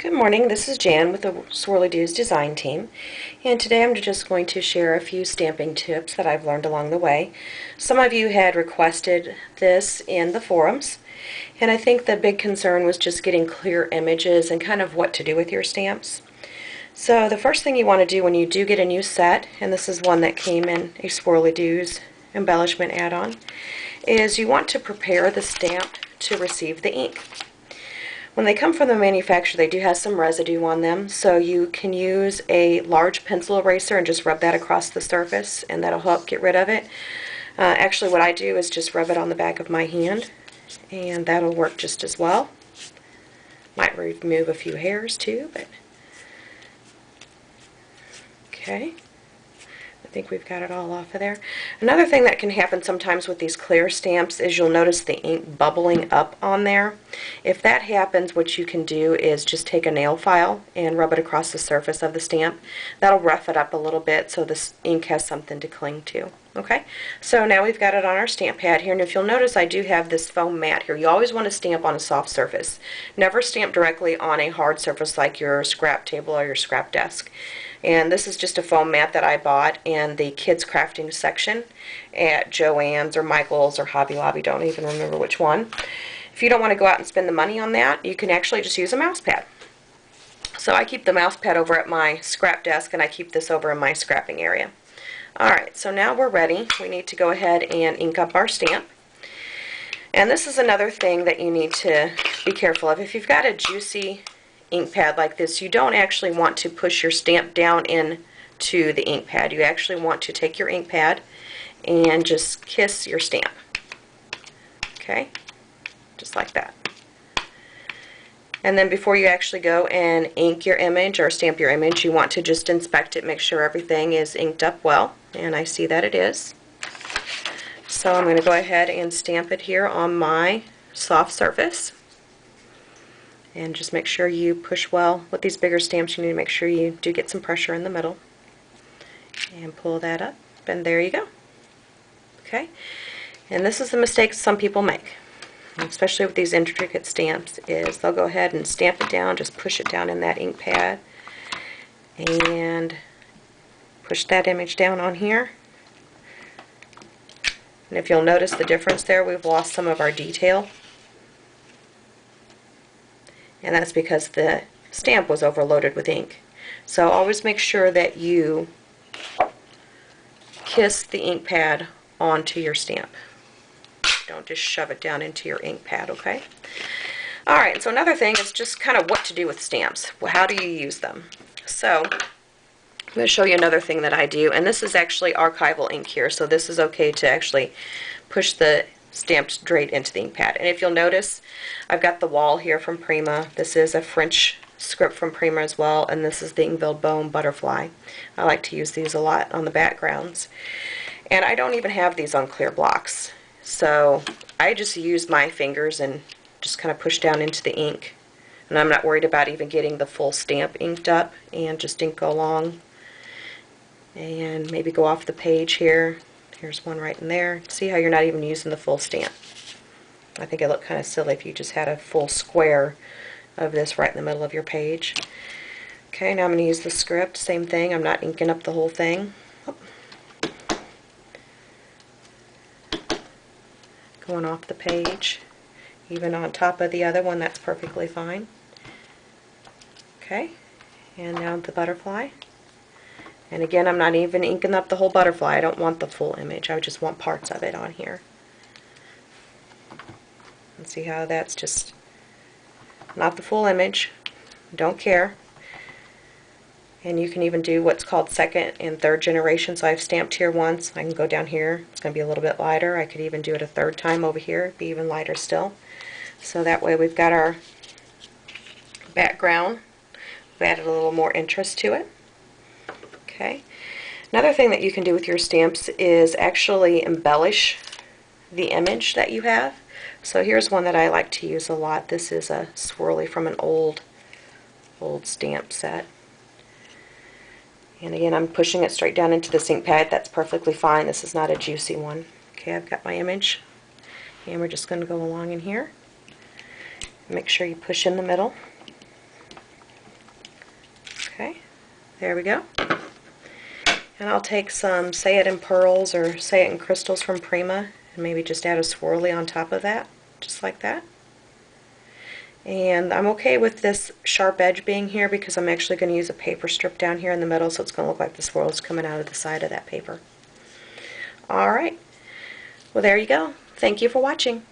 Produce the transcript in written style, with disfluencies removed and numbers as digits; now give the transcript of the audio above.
Good morning, this is Jan with the Swirlydoos design team, and today I'm just going to share a few stamping tips that I've learned along the way. Some of you had requested this in the forums, and I think the big concern was just getting clear images and kind of what to do with your stamps. So the first thing you want to do when you do get a new set, and this is one that came in a Swirlydoos embellishment add-on, is you want to prepare the stamp to receive the ink. When they come from the manufacturer, they do have some residue on them, so you can use a large pencil eraser and just rub that across the surface, and that'll help get rid of it. Actually, what I do is just rub it on the back of my hand, and that'll work just as well. Might remove a few hairs too, but okay. I think we've got it all off of there. Another thing that can happen sometimes with these clear stamps is you'll notice the ink bubbling up on there. If that happens, what you can do is just take a nail file and rub it across the surface of the stamp. That'll rough it up a little bit so this ink has something to cling to. Okay, so now we've got it on our stamp pad here, and if you'll notice I do have this foam mat here. You always want to stamp on a soft surface. Never stamp directly on a hard surface like your scrap table or your scrap desk. And this is just a foam mat that I bought in the kids crafting section at Joann's or Michael's or Hobby Lobby, don't even remember which one. If you don't want to go out and spend the money on that, you can actually just use a mouse pad. So I keep the mouse pad over at my scrap desk, and I keep this over in my scrapping area. Alright, so now we're ready. We need to go ahead and ink up our stamp. And this is another thing that you need to be careful of. If you've got a juicy ink pad like this, you don't actually want to push your stamp down into the ink pad. You actually want to take your ink pad and just kiss your stamp. Okay? Just like that. And then before you actually go and ink your image or stamp your image, you want to just inspect it, make sure everything is inked up well, and I see that it is. So I'm going to go ahead and stamp it here on my soft surface. And just make sure you push well. With these bigger stamps, you need to make sure you do get some pressure in the middle. And pull that up, and there you go. Okay? And this is the mistake some people make, especially with these intricate stamps, is they'll go ahead and stamp it down, just push it down in that ink pad, and push that image down on here. And if you'll notice the difference there, we've lost some of our detail. And that's because the stamp was overloaded with ink. So always make sure that you kiss the ink pad onto your stamp. Don't just shove it down into your ink pad, okay? Alright, so another thing is just kind of what to do with stamps. Well, how do you use them? So I'm going to show you another thing that I do, and this is actually archival ink here, so this is okay to actually push the stamp straight into the ink pad. And if you'll notice, I've got the wall here from Prima. This is a French script from Prima as well, and this is the Ingville Bone Butterfly. I like to use these a lot on the backgrounds. And I don't even have these on clear blocks. So I just use my fingers and just kind of push down into the ink. And I'm not worried about even getting the full stamp inked up, and just ink along. And maybe go off the page here. Here's one right in there. See how you're not even using the full stamp. I think it looked kind of silly if you just had a full square of this right in the middle of your page. Okay, now I'm going to use the script. Same thing. I'm not inking up the whole thing. Going off the page. Even on top of the other one, that's perfectly fine. Okay, and now the butterfly. And again, I'm not even inking up the whole butterfly. I don't want the full image. I just want parts of it on here. And see how that's just not the full image. Don't care. And you can even do what's called second and third generation. So I've stamped here once. I can go down here. It's going to be a little bit lighter. I could even do it a third time over here. It'd be even lighter still. So that way we've got our background. We've added a little more interest to it. Okay. Another thing that you can do with your stamps is actually embellish the image that you have. So here's one that I like to use a lot. This is a swirly from an old stamp set. And again, I'm pushing it straight down into the ink pad. That's perfectly fine. This is not a juicy one. Okay, I've got my image. And we're just going to go along in here. Make sure you push in the middle. Okay, there we go. And I'll take some Say It in Pearls or Say It in Crystals from Prima and maybe just add a swirly on top of that, just like that. And I'm okay with this sharp edge being here because I'm actually going to use a paper strip down here in the middle, so it's going to look like the swirl is coming out of the side of that paper. Alright, well there you go. Thank you for watching.